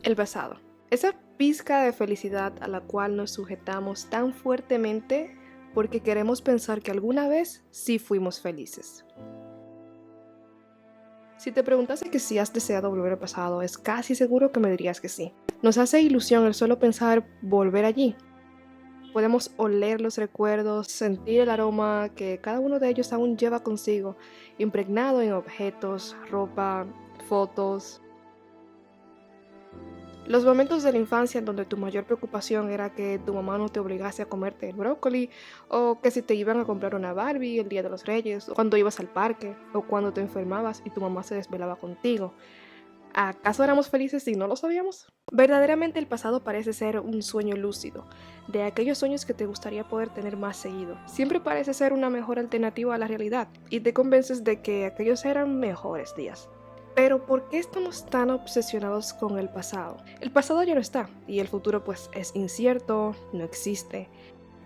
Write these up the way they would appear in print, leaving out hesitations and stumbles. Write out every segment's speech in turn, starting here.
El pasado. Esa pizca de felicidad a la cual nos sujetamos tan fuertemente porque queremos pensar que alguna vez sí fuimos felices. Si te preguntase que si has deseado volver al pasado, es casi seguro que me dirías que sí. Nos hace ilusión el solo pensar volver allí. Podemos oler los recuerdos, sentir el aroma que cada uno de ellos aún lleva consigo, impregnado en objetos, ropa, fotos. Los momentos de la infancia en donde tu mayor preocupación era que tu mamá no te obligase a comerte el brócoli, o que si te iban a comprar una Barbie el día de los Reyes, o cuando ibas al parque, o cuando te enfermabas y tu mamá se desvelaba contigo. ¿Acaso éramos felices si no lo sabíamos? Verdaderamente el pasado parece ser un sueño lúcido, de aquellos sueños que te gustaría poder tener más seguido. Siempre parece ser una mejor alternativa a la realidad, y te convences de que aquellos eran mejores días. Pero ¿por qué estamos tan obsesionados con el pasado? El pasado ya no está y el futuro pues es incierto, no existe.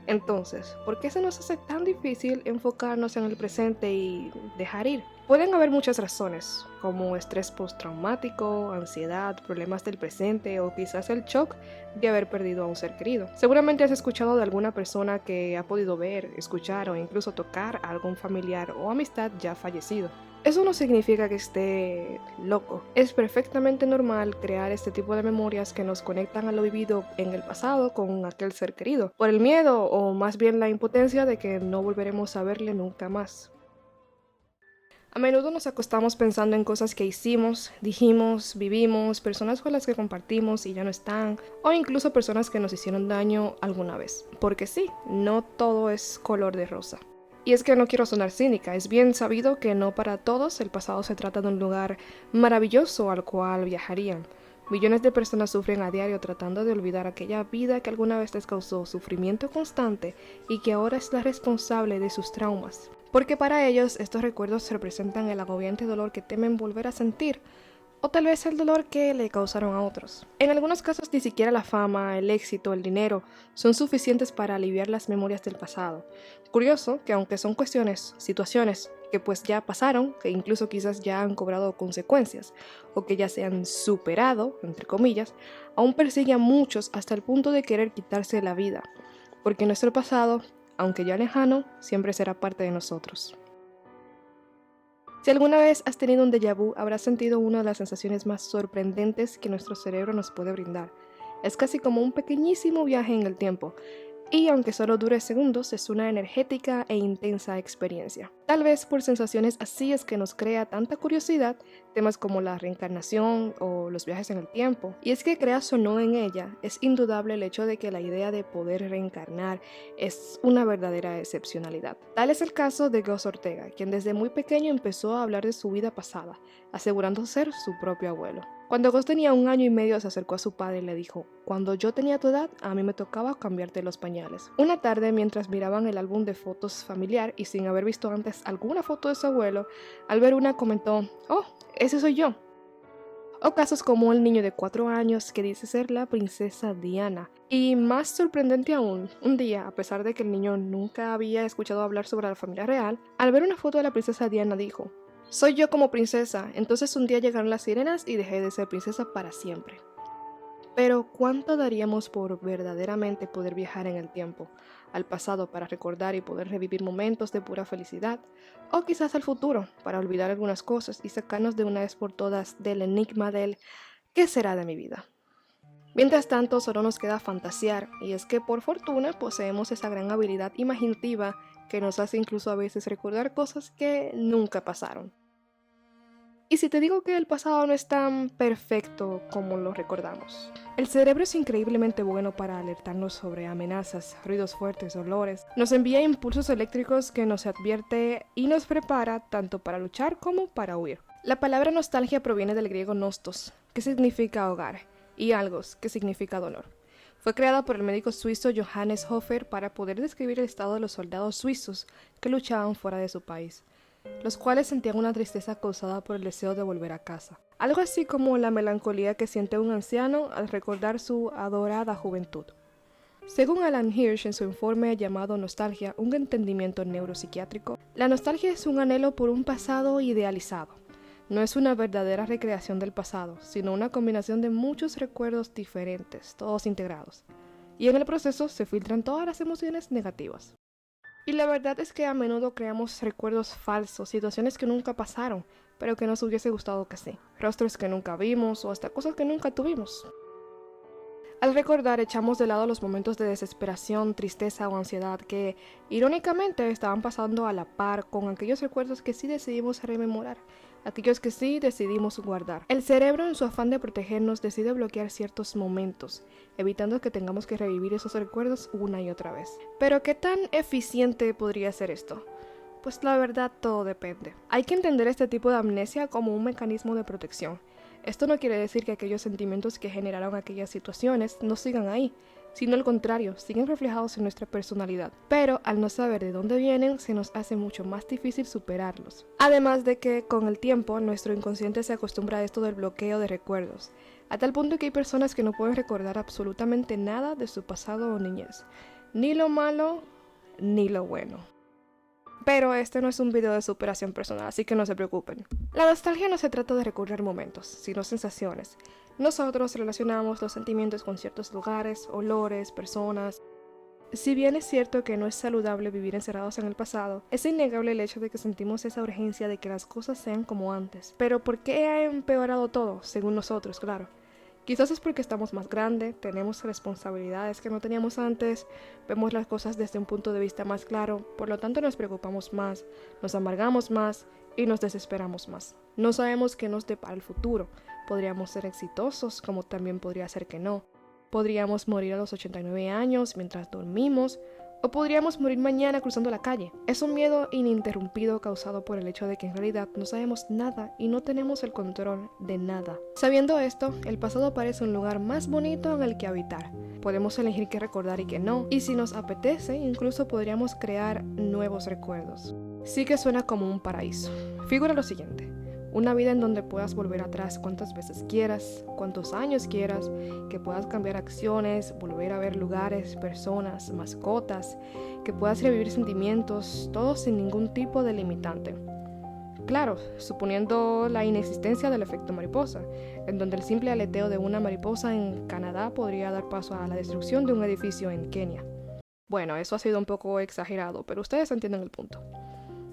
Entonces, ¿por qué se nos hace tan difícil enfocarnos en el presente y dejar ir? Pueden haber muchas razones, como estrés postraumático, ansiedad, problemas del presente o quizás el shock de haber perdido a un ser querido. Seguramente has escuchado de alguna persona que ha podido ver, escuchar o incluso tocar a algún familiar o amistad ya fallecido. Eso no significa que esté loco. Es perfectamente normal crear este tipo de memorias que nos conectan a lo vivido en el pasado con aquel ser querido, por el miedo o más bien la impotencia de que no volveremos a verle nunca más. A menudo nos acostamos pensando en cosas que hicimos, dijimos, vivimos, personas con las que compartimos y ya no están, o incluso personas que nos hicieron daño alguna vez. Porque sí, no todo es color de rosa. Y es que no quiero sonar cínica, es bien sabido que no para todos el pasado se trata de un lugar maravilloso al cual viajarían. Millones de personas sufren a diario tratando de olvidar aquella vida que alguna vez les causó sufrimiento constante y que ahora es la responsable de sus traumas. Porque para ellos estos recuerdos representan el agobiante dolor que temen volver a sentir, o tal vez el dolor que le causaron a otros. En algunos casos ni siquiera la fama, el éxito, el dinero son suficientes para aliviar las memorias del pasado. Curioso que aunque son situaciones que pues ya pasaron, que incluso quizás ya han cobrado consecuencias, o que ya se han superado, entre comillas, aún persigue a muchos hasta el punto de querer quitarse la vida, porque nuestro pasado, aunque ya lejano, siempre será parte de nosotros. Si alguna vez has tenido un déjà vu, habrás sentido una de las sensaciones más sorprendentes que nuestro cerebro nos puede brindar. Es casi como un pequeñísimo viaje en el tiempo, y aunque solo dure segundos, es una energética e intensa experiencia. Tal vez por sensaciones así es que nos crea tanta curiosidad temas como la reencarnación o los viajes en el tiempo. Y es que creas o no en ella, es indudable el hecho de que la idea de poder reencarnar es una verdadera excepcionalidad. Tal es el caso de Gus Ortega, quien desde muy pequeño empezó a hablar de su vida pasada, asegurando ser su propio abuelo. Cuando Gus tenía 1 año y medio, se acercó a su padre y le dijo: «Cuando yo tenía tu edad, a mí me tocaba cambiarte los pañales». Una tarde, mientras miraban el álbum de fotos familiar y sin haber visto antes alguna foto de su abuelo, al ver una comentó: «Oh, ese soy yo». O casos como el niño de 4 años que dice ser la princesa Diana. Y más sorprendente aún, un día, a pesar de que el niño nunca había escuchado hablar sobre la familia real, al ver una foto de la princesa Diana dijo: «Soy yo como princesa». Entonces un día llegaron las sirenas y dejé de ser princesa para siempre. Pero ¿cuánto daríamos por verdaderamente poder viajar en el tiempo, al pasado para recordar y poder revivir momentos de pura felicidad? O quizás al futuro, para olvidar algunas cosas y sacarnos de una vez por todas del enigma del ¿qué será de mi vida? Mientras tanto, solo nos queda fantasear, y es que por fortuna poseemos esa gran habilidad imaginativa que nos hace incluso a veces recordar cosas que nunca pasaron. Y si te digo que el pasado no es tan perfecto como lo recordamos. El cerebro es increíblemente bueno para alertarnos sobre amenazas, ruidos fuertes, olores. Nos envía impulsos eléctricos que nos advierte y nos prepara tanto para luchar como para huir. La palabra nostalgia proviene del griego nostos, que significa hogar, y algos, que significa dolor. Fue creada por el médico suizo Johannes Hofer para poder describir el estado de los soldados suizos que luchaban fuera de su país, los cuales sentían una tristeza causada por el deseo de volver a casa. Algo así como la melancolía que siente un anciano al recordar su adorada juventud. Según Alan Hirsch en su informe llamado Nostalgia, un entendimiento neuropsiquiátrico, la nostalgia es un anhelo por un pasado idealizado, No es una verdadera recreación del pasado, sino una combinación de muchos recuerdos diferentes, todos integrados. Y en el proceso se filtran todas las emociones negativas. Y la verdad es que a menudo creamos recuerdos falsos, situaciones que nunca pasaron, pero que nos hubiese gustado que sí, rostros que nunca vimos o hasta cosas que nunca tuvimos. Al recordar, echamos de lado los momentos de desesperación, tristeza o ansiedad que, irónicamente, estaban pasando a la par con aquellos recuerdos que sí decidimos rememorar, aquellos que sí decidimos guardar. El cerebro, en su afán de protegernos, decide bloquear ciertos momentos, evitando que tengamos que revivir esos recuerdos una y otra vez. Pero, ¿qué tan eficiente podría ser esto? Pues la verdad, todo depende. Hay que entender este tipo de amnesia como un mecanismo de protección. Esto no quiere decir que aquellos sentimientos que generaron aquellas situaciones no sigan ahí, sino al contrario, siguen reflejados en nuestra personalidad. Pero al no saber de dónde vienen, se nos hace mucho más difícil superarlos. Además de que con el tiempo, nuestro inconsciente se acostumbra a esto del bloqueo de recuerdos, a tal punto que hay personas que no pueden recordar absolutamente nada de su pasado o niñez, ni lo malo, ni lo bueno. Pero este no es un video de superación personal, así que no se preocupen. La nostalgia no se trata de recordar momentos, sino sensaciones. Nosotros relacionamos los sentimientos con ciertos lugares, olores, personas. Si bien es cierto que no es saludable vivir encerrados en el pasado, es innegable el hecho de que sentimos esa urgencia de que las cosas sean como antes. Pero ¿por qué ha empeorado todo? Según nosotros, claro. Quizás es porque estamos más grandes, tenemos responsabilidades que no teníamos antes, vemos las cosas desde un punto de vista más claro, por lo tanto nos preocupamos más, nos amargamos más y nos desesperamos más. No sabemos qué nos depara el futuro. Podríamos ser exitosos, como también podría ser que no. Podríamos morir a los 89 años mientras dormimos, o podríamos morir mañana cruzando la calle. Es un miedo ininterrumpido causado por el hecho de que en realidad no sabemos nada y no tenemos el control de nada. Sabiendo esto, el pasado parece un lugar más bonito en el que habitar. Podemos elegir qué recordar y qué no, y si nos apetece, incluso podríamos crear nuevos recuerdos. Sí que suena como un paraíso. Figura lo siguiente. Una vida en donde puedas volver atrás cuantas veces quieras, cuantos años quieras, que puedas cambiar acciones, volver a ver lugares, personas, mascotas, que puedas revivir sentimientos, todo sin ningún tipo de limitante. Claro, suponiendo la inexistencia del efecto mariposa, en donde el simple aleteo de una mariposa en Canadá podría dar paso a la destrucción de un edificio en Kenia. Bueno, eso ha sido un poco exagerado, pero ustedes entienden el punto.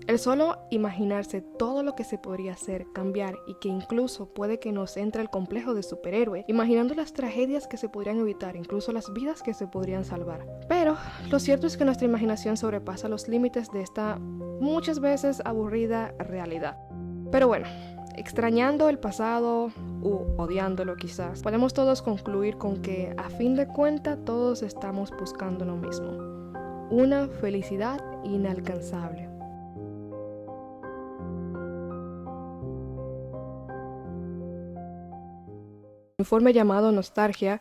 El solo imaginarse todo lo que se podría hacer, cambiar y que incluso puede que nos entre el complejo de superhéroe, imaginando las tragedias que se podrían evitar, incluso las vidas que se podrían salvar. Pero lo cierto es que nuestra imaginación sobrepasa los límites de esta muchas veces aburrida realidad. Pero bueno, extrañando el pasado u odiándolo quizás, podemos todos concluir con que a fin de cuentas todos estamos buscando lo mismo, una felicidad inalcanzable. Informe llamado Nostalgia